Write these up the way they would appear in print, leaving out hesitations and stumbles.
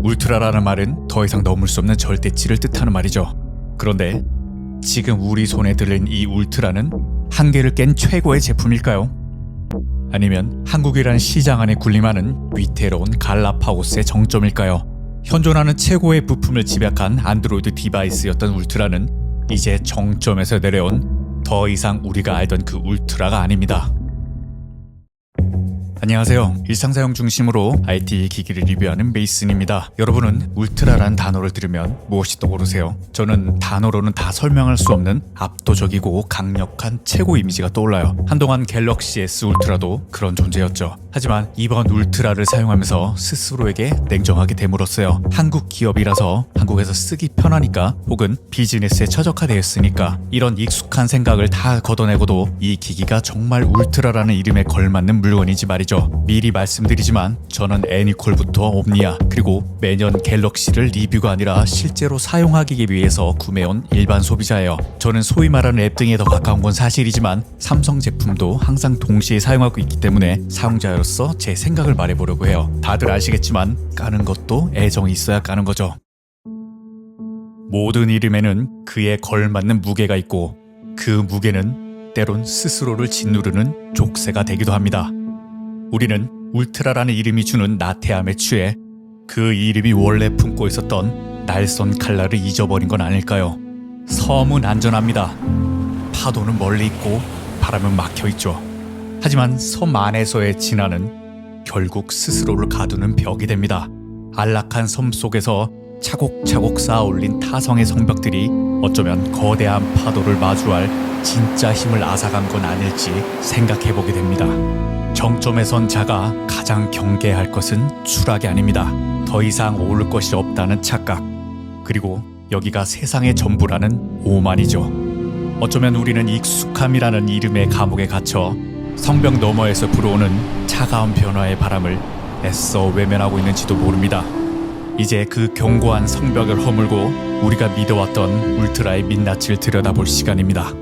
울트라라는 말은 더 이상 넘을 수 없는 절대치를 뜻하는 말이죠. 그런데 지금 우리 손에 들린 이 울트라는 한계를 깬 최고의 제품일까요? 아니면 한국이라는 시장 안에 군림하는 위태로운 갈라파고스의 정점일까요? 현존하는 최고의 부품을 집약한 안드로이드 디바이스였던 울트라는 이제 정점에서 내려온 더 이상 우리가 알던 그 울트라가 아닙니다. 안녕하세요. 일상사용 중심으로 IT 기기를 리뷰하는 메이슨입니다. 여러분은 울트라란 단어를 들으면 무엇이 떠오르세요? 저는 단어로는 다 설명할 수 없는 압도적이고 강력한 최고 이미지가 떠올라요. 한동안 갤럭시 S 울트라도 그런 존재였죠. 하지만 이번 울트라를 사용하면서 스스로에게 냉정하게 되물었어요. 한국 기업이라서 한국에서 쓰기 편하니까, 혹은 비즈니스에 최적화되었으니까, 이런 익숙한 생각을 다 걷어내고도 이 기기가 정말 울트라라는 이름에 걸맞는 물건인지 말이죠. 미리 말씀드리지만 저는 애니콜부터 옴니아, 그리고 매년 갤럭시를 리뷰가 아니라 실제로 사용하기 위해서 구매해온 일반 소비자예요. 저는 소위 말하는 앱 등에 더 가까운 건 사실이지만 삼성 제품도 항상 동시에 사용하고 있기 때문에 사용자로서 제 생각을 말해보려고 해요. 다들 아시겠지만 까는 것도 애정이 있어야 까는 거죠. 모든 이름에는 그에 걸맞는 무게가 있고, 그 무게는 때론 스스로를 짓누르는 족쇄가 되기도 합니다. 우리는 울트라라는 이름이 주는 나태함에 취해 그 이름이 원래 품고 있었던 날선 칼날을 잊어버린 건 아닐까요? 섬은 안전합니다. 파도는 멀리 있고 바람은 막혀있죠. 하지만 섬 안에서의 진화는 결국 스스로를 가두는 벽이 됩니다. 안락한 섬 속에서 차곡차곡 쌓아올린 타성의 성벽들이 어쩌면 거대한 파도를 마주할 진짜 힘을 앗아간 건 아닐지 생각해보게 됩니다. 정점에 선 자가 가장 경계할 것은 추락이 아닙니다. 더 이상 오를 것이 없다는 착각, 그리고 여기가 세상의 전부라는 오만이죠. 어쩌면 우리는 익숙함이라는 이름의 감옥에 갇혀 성벽 너머에서 불어오는 차가운 변화의 바람을 애써 외면하고 있는지도 모릅니다. 이제 그 견고한 성벽을 허물고 우리가 믿어왔던 울트라의 민낯을 들여다볼 시간입니다.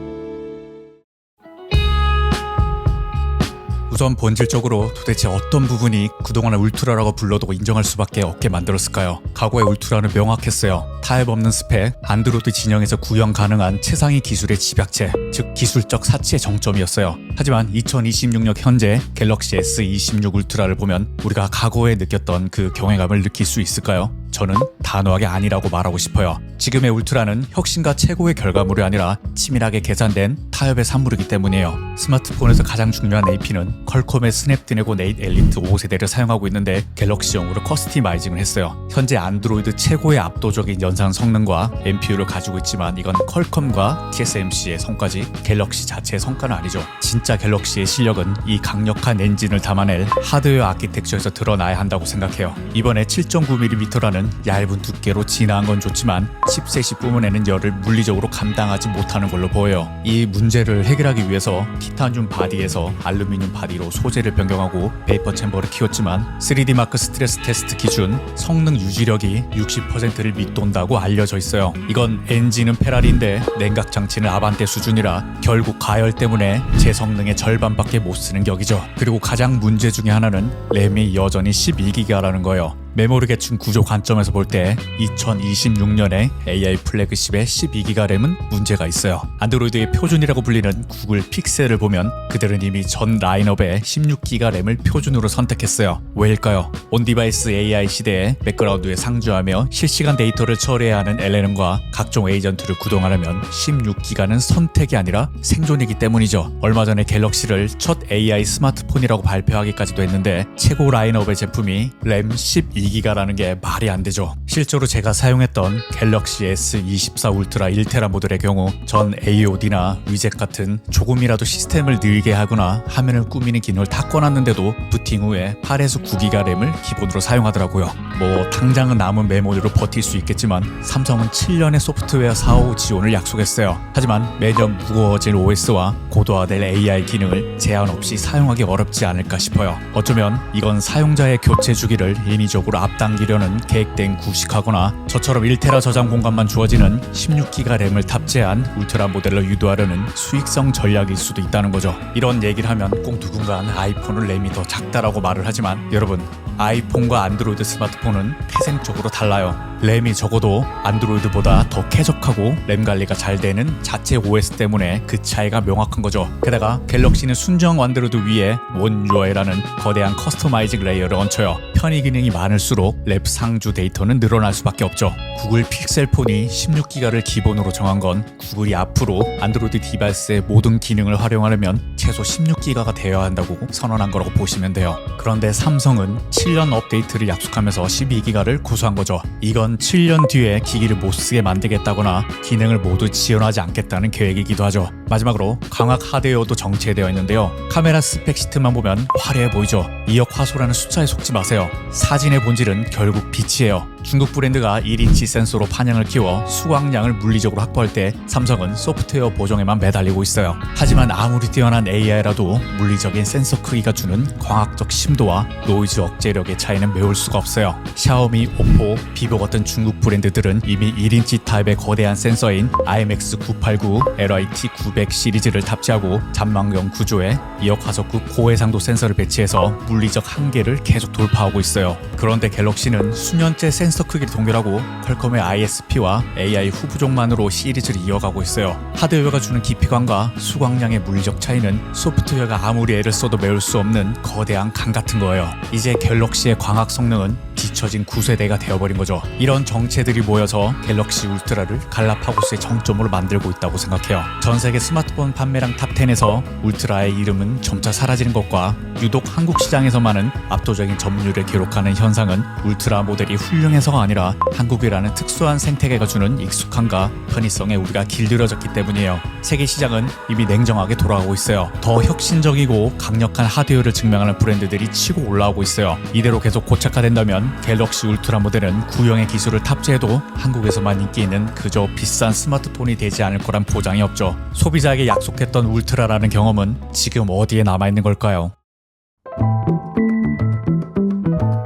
우선 본질적으로 도대체 어떤 부분이 그동안 울트라라고 불러도 인정할 수밖에 없게 만들었을까요? 과거의 울트라는 명확했어요. 타협 없는 스펙, 안드로이드 진영에서 구현 가능한 최상위 기술의 집약체, 즉 기술적 사치의 정점이었어요. 하지만 2026년 현재 갤럭시 S26 울트라를 보면 우리가 과거에 느꼈던 그 경외감을 느낄 수 있을까요? 저는 단호하게 아니라고 말하고 싶어요. 지금의 울트라는 혁신과 최고의 결과물이 아니라 치밀하게 계산된 타협의 산물이기 때문이에요. 스마트폰에서 가장 중요한 AP는 퀄콤의 스냅드래곤 8 엘리트 5세대를 사용하고 있는데 갤럭시용으로 커스터마이징을 했어요. 현재 안드로이드 최고의 압도적인 연산 성능과 NPU를 가지고 있지만 이건 퀄컴과 TSMC의 성과지 갤럭시 자체의 성과는 아니죠. 진짜 갤럭시의 실력은 이 강력한 엔진을 담아낼 하드웨어 아키텍처에서 드러나야 한다고 생각해요. 이번에 7.9mm라는 얇은 두께로 진화한 건 좋지만 칩셋이 뿜어내는 열을 물리적으로 감당하지 못하는 걸로 보여요. 이 문제를 해결하기 위해서 티타늄 바디에서 알루미늄 바디로 소재를 변경하고 베이퍼 챔버를 키웠지만 3D 마크 스트레스 테스트 기준 성능 유지력이 60%를 밑돈다고 알려져 있어요. 이건 엔진은 페라리인데 냉각 장치는 아반떼 수준이라 결국 가열 때문에 제 성능의 절반밖에 못 쓰는 격이죠. 그리고 가장 문제 중에 하나는 램이 여전히 12기가라는 거예요. 메모리 계층 구조 관점에서 볼 때 2026년에 AI 플래그십의 12기가 램은 문제가 있어요. 안드로이드의 표준이라고 불리는 구글 픽셀을 보면 그들은 이미 전 라인업에 16기가 램을 표준으로 선택했어요. 왜일까요? 온디바이스 AI 시대에 백그라운드에 상주하며 실시간 데이터를 처리해야 하는 LLM과 각종 에이전트를 구동하려면 16기가는 선택이 아니라 생존이기 때문이죠. 얼마 전에 갤럭시를 첫 AI 스마트폰이라고 발표하기까지도 했는데 최고 라인업의 제품이 램 12기가라는 게 말이 안 되죠. 실제로 제가 사용했던 갤럭시 S24 울트라 1테라 모델의 경우 전 AOD나 위젯 같은 조금이라도 시스템을 느리게 하거나 화면을 꾸미는 기능을 다 꺼놨는데도 부팅 후에 8에서 9기가 램을 기본으로 사용하더라고요. 뭐 당장은 남은 메모리로 버틸 수 있겠지만 삼성은 7년의 소프트웨어 사후 지원을 약속했어요. 하지만 매년 무거워질 OS와 고도화될 AI 기능을 제한 없이 사용하기 어렵지 않을까 싶어요. 어쩌면 이건 사용자의 교체 주기를 인위적으로 앞당기려는 계획된 구식하거나 저처럼 1테라 저장 공간만 주어지는 16기가 램을 탑재한 울트라 모델로 유도하려는 수익성 전략일 수도 있다는 거죠. 이런 얘기를 하면 꼭 누군가는 아이폰은 램이 더 작다라고 말을 하지만 여러분, 아이폰과 안드로이드 스마트폰은 태생적으로 달라요. 램이 적어도 안드로이드보다 더 쾌적하고 램 관리가 잘 되는 자체 OS 때문에 그 차이가 명확한 거죠. 게다가 갤럭시는 순정 안드로이드 위에 원 UI라는 거대한 커스터마이징 레이어를 얹혀요. 편의 기능이 많을수록 랩 상주 데이터는 늘어날 수밖에 없죠. 구글 픽셀폰이 16기가를 기본으로 정한 건 구글이 앞으로 안드로이드 디바이스의 모든 기능을 활용하려면 최소 16기가가 되어야 한다고 선언한 거라고 보시면 돼요. 그런데 삼성은 7년 업데이트를 약속하면서 12기가를 고수한 거죠. 이건 7년 뒤에 기기를 못 쓰게 만들겠다거나 기능을 모두 지원하지 않겠다는 계획이기도 하죠. 마지막으로 광학 하드웨어도 정체되어 있는데요. 카메라 스펙 시트만 보면 화려해 보이죠. 2억 화소라는 숫자에 속지 마세요. 사진의 본질은 결국 빛이에요. 중국 브랜드가 1인치 센서로 판형을 키워 수광량을 물리적으로 확보할 때 삼성은 소프트웨어 보정에만 매달리고 있어요. 하지만 아무리 뛰어난 AI라도 물리적인 센서 크기가 주는 광학적 심도와 노이즈 억제력의 차이는 메울 수가 없어요. 샤오미, 오포, 비보 같은 중국 브랜드들은 이미 1인치 타입의 거대한 센서인 IMX989, LIT900 시리즈를 탑재하고 잔망경 구조에 2억 화소급 고해상도 센서를 배치해서 물리적 한계를 계속 돌파하고 있어요. 그런데 갤럭시는 수년째 센서 크기를 동결하고 퀄컴의 ISP와 AI 후부족만으로 시리즈를 이어가고 있어요. 하드웨어가 주는 깊이감과 수광량의 물리적 차이는 소프트웨어가 아무리 애를 써도 메울 수 없는 거대한 강 같은 거예요. 이제 갤럭시의 광학 성능은 뒤처진 구세대가 되어버린 거죠. 이런 정체들이 모여서 갤럭시 울트라를 갈라파고스의 정점으로 만들고 있다고 생각해요. 전 세계 스마트폰 판매량 탑10에서 울트라의 이름은 점차 사라지는 것과 유독 한국 시장에서만은 압도적인 점유율을 기록하는 현상은 울트라 모델이 훌륭해서가 아니라 한국이라는 특수한 생태계가 주는 익숙함과 편의성에 우리가 길들여졌기 때문이에요. 세계 시장은 이미 냉정하게 돌아가고 있어요. 더 혁신적이고 강력한 하드웨어를 증명하는 브랜드들이 치고 올라오고 있어요. 이대로 계속 고착화된다면 갤럭시 울트라 모델은 구형의 기술을 탑재해도 한국에서만 인기 있는 그저 비싼 스마트폰이 되지 않을 거란 보장이 없죠. 소비자에게 약속했던 울트라라는 경험은 지금 어디에 남아있는 걸까요?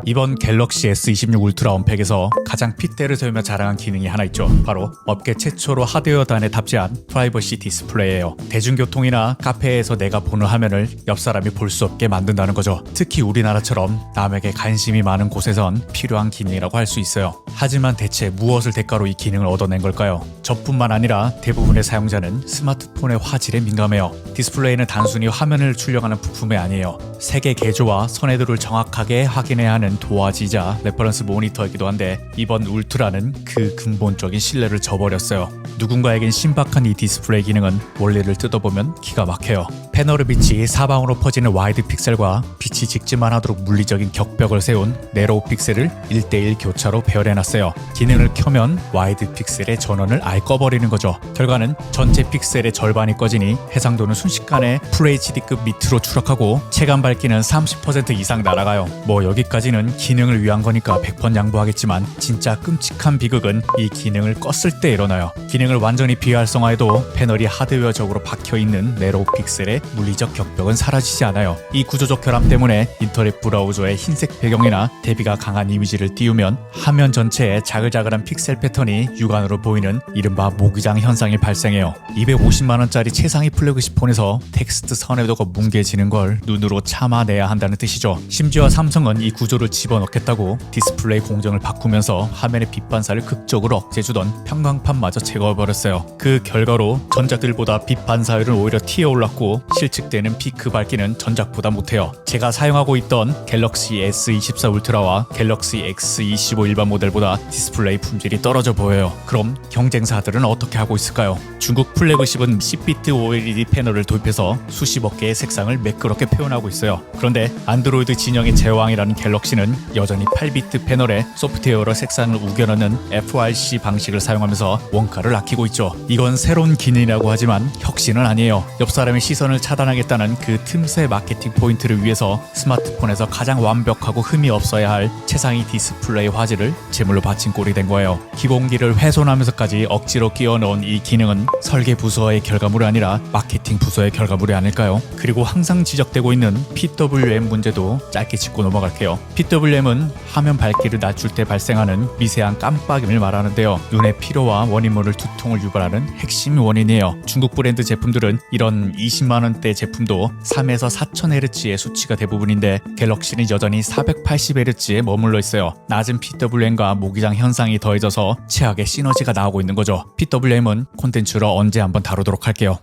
이번 갤럭시 S26 울트라 언팩에서 가장 핏대를 세우며 자랑한 기능이 하나 있죠. 바로 업계 최초로 하드웨어단에 탑재한 프라이버시 디스플레이예요. 대중교통이나 카페에서 내가 보는 화면을 옆 사람이 볼 수 없게 만든다는 거죠. 특히 우리나라처럼 남에게 관심이 많은 곳에선 필요한 기능이라고 할 수 있어요. 하지만 대체 무엇을 대가로 이 기능을 얻어낸 걸까요? 저뿐만 아니라 대부분의 사용자는 스마트폰의 화질에 민감해요. 디스플레이는 단순히 화면을 출력하는 부품이 아니에요. 색의 개조와 선회도를 정확하게 확인해야 하는 도화지이자 레퍼런스 모니터이기도 한데 이번 울트라는 그 근본적인 신뢰를 저버렸어요. 누군가에겐 신박한 이 디스플레이 기능은 원리를 뜯어보면 기가 막혀요. 패널의 빛이 사방으로 퍼지는 와이드 픽셀과 빛이 직진만 하도록 물리적인 격벽을 세운 네로우 픽셀을 1:1 교차로 배열해놨어요. 기능을 켜면 와이드 픽셀의 전원을 아예 꺼버리는 거죠. 결과는 전체 픽셀의 절반이 꺼지니 해상도는 순식간에 FHD급 밑으로 추락하고 체감 밝기는 30% 이상 날아가요. 뭐 여기까지는 기능을 위한 거니까 100번 양보하겠지만 진짜 끔찍한 비극은 이 기능을 껐을 때 일어나요. 기능을 완전히 비활성화해도 패널이 하드웨어적으로 박혀있는 네로우 픽셀의 물리적 격벽은 사라지지 않아요. 이 구조적 결함 때문에 인터넷 브라우저의 흰색 배경이나 대비가 강한 이미지를 띄우면 화면 전체에 자글자글한 픽셀 패턴이 육안으로 보이는 이른바 모기장 현상이 발생해요. 250만원짜리 최상위 플래그십 폰에서 텍스트 선회도가 뭉개지는 걸 눈으로 참아내야 한다는 뜻이죠. 심지어 삼성은 이 구조를 집어넣겠다고 디스플레이 공정을 바꾸면서 화면의 빛 반사를 극적으로 억제해주던 평광판마저 제거해버렸어요. 그 결과로 전작들보다 빛 반사율은 오히려 튀어올랐고 실측되는 피크 밝기는 전작보다 못해요. 제가 사용하고 있던 갤럭시 S24 울트라와 갤럭시 X25 일반 모델보다 디스플레이 품질이 떨어져 보여요. 그럼 경쟁사들은 어떻게 하고 있을까요? 중국 플래그십은 10비트 OLED 패널을 도입해서 수십억 개의 색상을 매끄럽게 표현하고 있어요. 그런데 안드로이드 진영의 제왕이라는 갤럭시는 여전히 8비트 패널에 소프트웨어로 색상을 우겨넣는 FRC 방식을 사용하면서 원가를 아끼고 있죠. 이건 새로운 기능이라고 하지만 혁신은 아니에요. 옆 사람의 시선을 차단하겠다는 그 틈새 마케팅 포인트를 위해서 스마트폰에서 가장 완벽하고 흠이 없어야 할 최상위 디스플레이 화질을 제물로 바친 꼴이 된 거예요. 기본기를 훼손하면서까지 억지로 끼워 넣은 이 기능은 설계 부서의 결과물이 아니라 마케팅 부서의 결과물이 아닐까요? 그리고 항상 지적되고 있는 PWM 문제도 짧게 짚고 넘어갈게요. PWM은 화면 밝기를 낮출 때 발생하는 미세한 깜빡임을 말하는데요. 눈의 피로와 원인모를 두통을 유발하는 핵심 원인이에요. 중국 브랜드 제품들은 이런 20만원 판매량대 제품도 3에서 4000Hz의 수치가 대부분인데 갤럭시는 여전히 480Hz에 머물러 있어요. 낮은 PWM과 모기장 현상이 더해져서 최악의 시너지가 나오고 있는 거죠. PWM은 콘텐츠로 언제 한번 다루도록 할게요.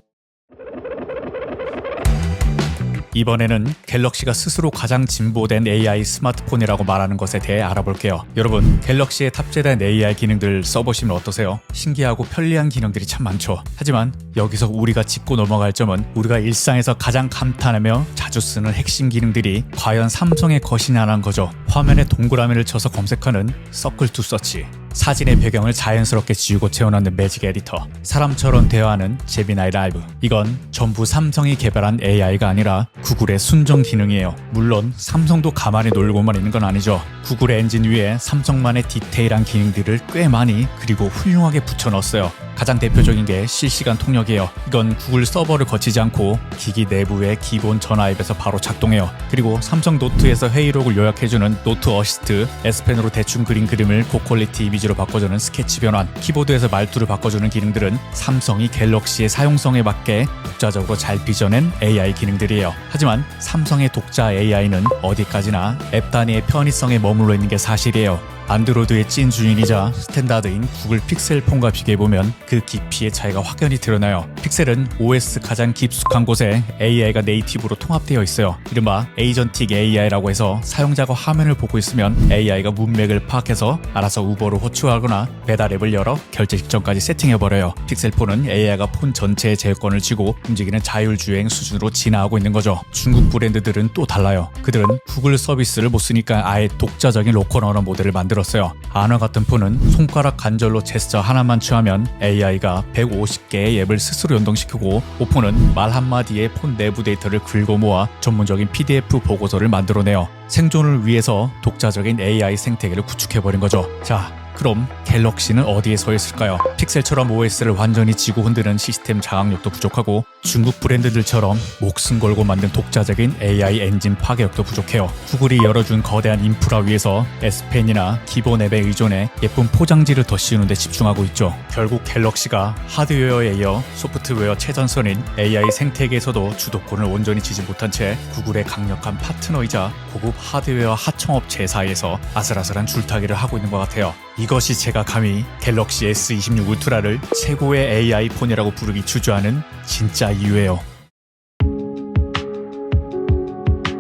이번에는 갤럭시가 스스로 가장 진보된 AI 스마트폰이라고 말하는 것에 대해 알아볼게요. 여러분, 갤럭시에 탑재된 AI 기능들 써보시면 어떠세요? 신기하고 편리한 기능들이 참 많죠. 하지만 여기서 우리가 짚고 넘어갈 점은 우리가 일상에서 가장 감탄하며 자주 쓰는 핵심 기능들이 과연 삼성의 것이냐는 거죠. 화면에 동그라미를 쳐서 검색하는 서클 투 서치, 사진의 배경을 자연스럽게 지우고 채워넣는 매직 에디터, 사람처럼 대화하는 제미나이 라이브. 이건 전부 삼성이 개발한 AI가 아니라 구글의 순정 기능이에요. 물론 삼성도 가만히 놀고만 있는 건 아니죠. 구글의 엔진 위에 삼성만의 디테일한 기능들을 꽤 많이 그리고 훌륭하게 붙여넣었어요. 가장 대표적인 게 실시간 통역이에요. 이건 구글 서버를 거치지 않고 기기 내부의 기본 전화 앱에서 바로 작동해요. 그리고 삼성 노트에서 회의록을 요약해주는 노트 어시스트, S펜으로 대충 그린 그림을 고퀄리티 이미지로 바꿔주는 스케치 변환, 키보드에서 말투를 바꿔주는 기능들은 삼성이 갤럭시의 사용성에 맞게 독자적으로 잘 빚어낸 AI 기능들이에요. 하지만 삼성의 독자 AI는 어디까지나 앱 단위의 편의성에 머물러 있는 게 사실이에요. 안드로이드의 찐 주인이자 스탠다드인 구글 픽셀 폰과 비교해보면 그 깊이의 차이가 확연히 드러나요. 픽셀은 OS 가장 깊숙한 곳에 AI가 네이티브로 통합되어 있어요. 이른바 에이전틱 AI라고 해서 사용자가 화면을 보고 있으면 AI가 문맥을 파악해서 알아서 우버를 호출하거나 배달 앱을 열어 결제 직전까지 세팅해버려요. 픽셀4는 AI가 폰 전체의 제어권을 쥐고 움직이는 자율주행 수준으로 진화하고 있는 거죠. 중국 브랜드들은 또 달라요. 그들은 구글 서비스를 못 쓰니까 아예 독자적인 로컬 언어 모델을 만들었어요. 아너 같은 폰은 손가락 관절로 제스처 하나만 취하면 AI가 150개의 앱을 스스로 연동시키고 오폰은 말 한마디에 폰 내부 데이터를 긁어 모아 전문적인 PDF 보고서를 만들어내요. 생존을 위해서 독자적인 AI 생태계를 구축해버린 거죠. 자, 그럼 갤럭시는 어디에 서 있을까요? 픽셀처럼 OS를 완전히 지고 흔드는 시스템 장악력도 부족하고 중국 브랜드들처럼 목숨 걸고 만든 독자적인 AI 엔진 파괴력도 부족해요. 구글이 열어준 거대한 인프라 위에서 S펜이나 기본 앱에 의존해 예쁜 포장지를 더 씌우는 데 집중하고 있죠. 결국 갤럭시가 하드웨어에 이어 소프트웨어 최전선인 AI 생태계에서도 주도권을 온전히 쥐지 못한 채 구글의 강력한 파트너이자 고급 하드웨어 하청업체 사이에서 아슬아슬한 줄타기를 하고 있는 것 같아요. 이것이 제가 감히 갤럭시 S26 울트라를 최고의 AI 폰이라고 부르기 주저하는 진짜 이유예요.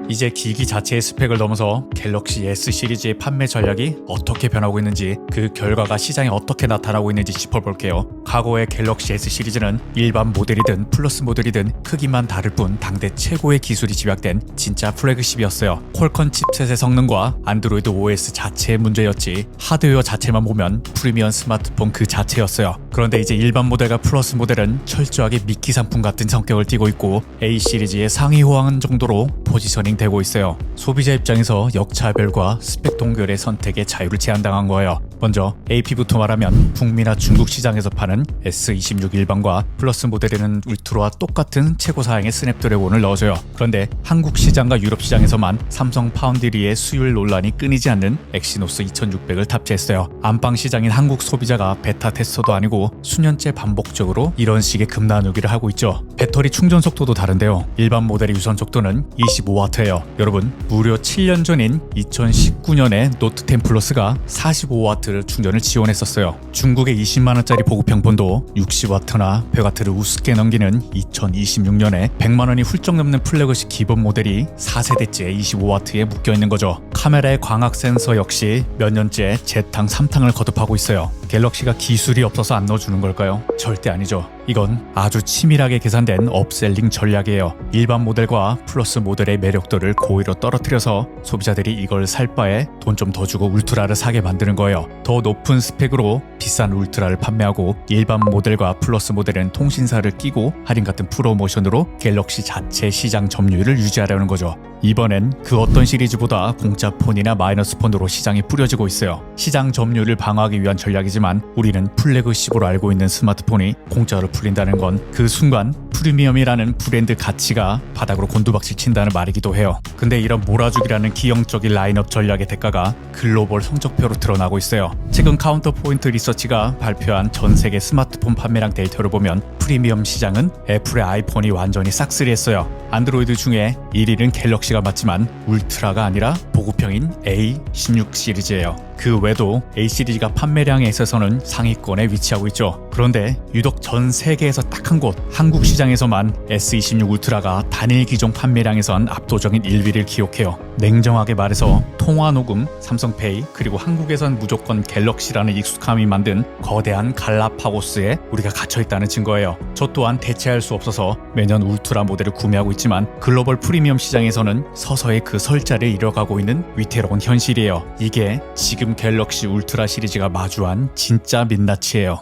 이제 기기 자체의 스펙을 넘어서 갤럭시 S 시리즈의 판매 전략이 어떻게 변하고 있는지, 그 결과가 시장에 어떻게 나타나고 있는지 짚어볼게요. 과거의 갤럭시 S 시리즈는 일반 모델이든 플러스 모델이든 크기만 다를 뿐 당대 최고의 기술이 집약된 진짜 플래그십이었어요. 퀄컴 칩셋의 성능과 안드로이드 OS 자체의 문제였지 하드웨어 자체만 보면 프리미엄 스마트폰 그 자체였어요. 그런데 이제 일반 모델과 플러스 모델은 철저하게 미끼 상품 같은 성격을 띠고 있고 A 시리즈의 상위 호황 정도로 포지셔닝 되고 있어요. 소비자 입장에서 역차별과 스펙 동결의 선택에 자유를 제한당한 거예요. 먼저 AP부터 말하면 북미나 중국 시장에서 파는 S26 일반과 플러스 모델에는 울트라와 똑같은 최고 사양의 스냅드래곤을 넣어줘요. 그런데 한국 시장과 유럽 시장에서만 삼성 파운드리의 수율 논란이 끊이지 않는 엑시노스 2600을 탑재했어요. 안방 시장인 한국 소비자가 베타 테스터도 아니고 수년째 반복적으로 이런 식의 금나누기를 하고 있죠. 배터리 충전 속도도 다른데요. 일반 모델의 유선 속도는 25W예요. 여러분, 무려 7년 전인 2019년에 노트 10 플러스가 45W 충전을 지원했었어요. 중국의 20만원짜리 보급형 폰도 60W나 100W를 우습게 넘기는 2026년에 100만원이 훌쩍 넘는 플래그십 기본 모델이 4세대째 25W에 묶여있는 거죠. 카메라의 광학 센서 역시 몇 년째 재탕 3탕을 거듭하고 있어요. 갤럭시가 기술이 없어서 안 넣어주는 걸까요? 절대 아니죠. 이건 아주 치밀하게 계산된 업셀링 전략이에요. 일반 모델과 플러스 모델의 매력도를 고의로 떨어뜨려서 소비자들이 이걸 살 바에 돈 좀 더 주고 울트라를 사게 만드는 거예요. 더 높은 스펙으로 비싼 울트라를 판매하고 일반 모델과 플러스 모델은 통신사를 끼고 할인 같은 프로모션으로 갤럭시 자체 시장 점유율을 유지하려는 거죠. 이번엔 그 어떤 시리즈보다 공짜 폰이나 마이너스 폰으로 시장이 뿌려지고 있어요. 시장 점유율을 방어하기 위한 전략이지만 우리는 플래그십으로 알고 있는 스마트폰이 공짜로 풀린다는 건 그 순간 프리미엄이라는 브랜드 가치가 바닥으로 곤두박질 친다는 말이기도 해요. 근데 이런 몰아주기라는 기형적인 라인업 전략의 대가가 글로벌 성적표로 드러나고 있어요. 최근 카운터포인트 리서치가 발표한 전 세계 스마트폰 판매량 데이터를 보면 프리미엄 시장은 애플의 아이폰이 완전히 싹쓸이했어요. 안드로이드 중에 1위는 갤럭시가 맞지만 울트라가 아니라 보급형인 A16 시리즈예요. 그 외에도 A 시리즈가 판매량에 있어서는 상위권에 위치하고 있죠. 그런데 유독 전 세계에서 딱 한 곳, 한국 시장에서만 S26 울트라가 단일 기종 판매량에선 압도적인 1위를 기록해요. 냉정하게 말해서 통화 녹음, 삼성페이, 그리고 한국에선 무조건 갤럭시라는 익숙함이 만든 거대한 갈라파고스에 우리가 갇혀있다는 증거예요. 저 또한 대체할 수 없어서 매년 울트라 모델을 구매하고 있지만 글로벌 프리미엄 시장에서는 서서히 그 설자를 잃어가고 있는 위태로운 현실이에요. 이게 지금 갤럭시 울트라 시리즈가 마주한 진짜 민낯이에요.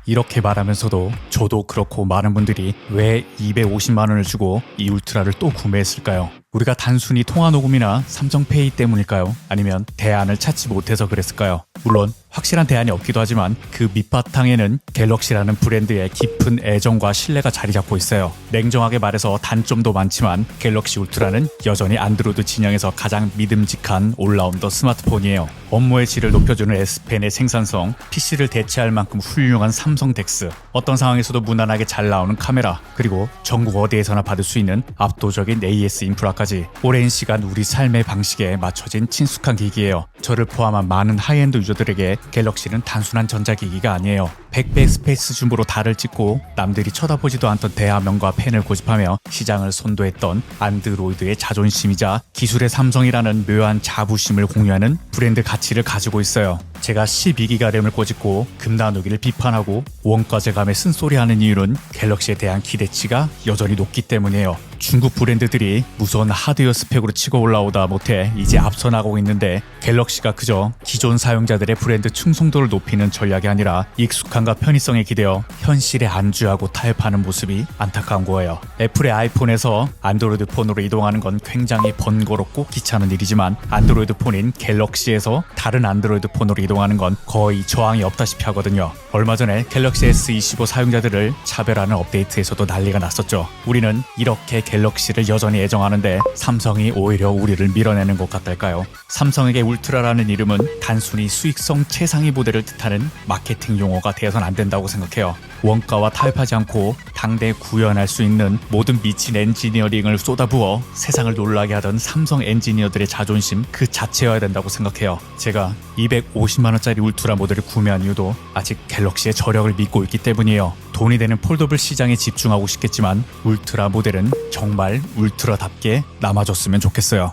이렇게 말하면서도 저도 그렇고 많은 분들이 왜 250만 원을 주고 이 울트라를 또 구매했을까요? 우리가 단순히 통화녹음이나 삼성페이 때문일까요? 아니면 대안을 찾지 못해서 그랬을까요? 물론 확실한 대안이 없기도 하지만 그 밑바탕에는 갤럭시라는 브랜드의 깊은 애정과 신뢰가 자리 잡고 있어요. 냉정하게 말해서 단점도 많지만 갤럭시 울트라는 여전히 안드로이드 진영에서 가장 믿음직한 올라운더 스마트폰이에요. 업무의 질을 높여주는 S펜의 생산성, PC를 대체할 만큼 훌륭한 삼성 덱스, 어떤 상황에서도 무난하게 잘 나오는 카메라, 그리고 전국 어디에서나 받을 수 있는 압도적인 AS 인프라까지 오랜 시간 우리 삶의 방식에 맞춰진 친숙한 기기예요. 저를 포함한 많은 하이엔드 유저들에게 갤럭시는 단순한 전자기기가 아니에요. 100배 스페이스 줌으로 달을 찍고 남들이 쳐다보지도 않던 대화면과 펜을 고집하며 시장을 선도했던 안드로이드의 자존심이자 기술의 삼성이라는 묘한 자부심을 공유하는 브랜드 가치를 가지고 있어요. 제가 12기가 램을 꼬집고 금나누기를 비판하고 원가제감에 쓴소리하는 이유는 갤럭시에 대한 기대치가 여전히 높기 때문이에요. 중국 브랜드들이 무서운 하드웨어 스펙으로 치고 올라오다 못해 이제 앞서 나가고 있는데 갤럭시가 그저 기존 사용자들의 브랜드 충성도를 높이는 전략이 아니라 익숙함과 편의성에 기대어 현실에 안주하고 타협하는 모습이 안타까운 거예요. 애플의 아이폰에서 안드로이드 폰으로 이동하는 건 굉장히 번거롭고 귀찮은 일이지만 안드로이드 폰인 갤럭시에서 다른 안드로이드 폰으로 이동하는 건 거의 저항이 없다시피 하거든요. 얼마 전에 갤럭시 S25 사용자들을 차별하는 업데이트에서도 난리가 났었죠. 우리는 이렇게 갤럭시를 여전히 애정하는데 삼성이 오히려 우리를 밀어내는 것 같달까요? 삼성에게 울트라라는 이름은 단순히 수익성 최상위 모델을 뜻하는 마케팅 용어가 되어선 안 된다고 생각해요. 원가와 타협하지 않고 당대에 구현할 수 있는 모든 미친 엔지니어링을 쏟아부어 세상을 놀라게 하던 삼성 엔지니어들의 자존심 그 자체여야 된다고 생각해요. 제가 250만원짜리 울트라 모델을 구매한 이유도 아직 갤럭시의 저력을 믿고 있기 때문이에요. 돈이 되는 폴더블 시장에 집중하고 싶겠지만 울트라 모델은 정말 울트라답게 남아줬으면 좋겠어요.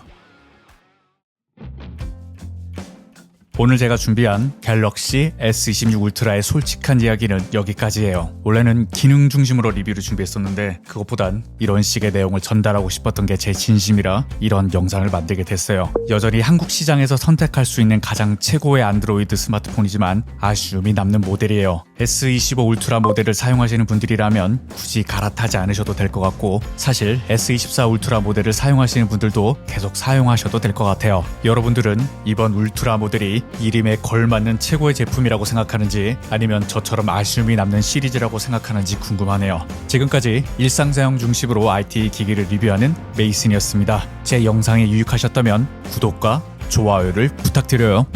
오늘 제가 준비한 갤럭시 S26 울트라의 솔직한 이야기는 여기까지예요. 원래는 기능 중심으로 리뷰를 준비했었는데 그것보단 이런 식의 내용을 전달하고 싶었던 게 제 진심이라 이런 영상을 만들게 됐어요. 여전히 한국 시장에서 선택할 수 있는 가장 최고의 안드로이드 스마트폰이지만 아쉬움이 남는 모델이에요. S25 울트라 모델을 사용하시는 분들이라면 굳이 갈아타지 않으셔도 될 것 같고 사실 S24 울트라 모델을 사용하시는 분들도 계속 사용하셔도 될 것 같아요. 여러분들은 이번 울트라 모델이 이름에 걸맞는 최고의 제품이라고 생각하는지 아니면 저처럼 아쉬움이 남는 시리즈라고 생각하는지 궁금하네요. 지금까지 일상 사용 중심으로 IT 기기를 리뷰하는 메이슨이었습니다. 제 영상이 유익하셨다면 구독과 좋아요를 부탁드려요.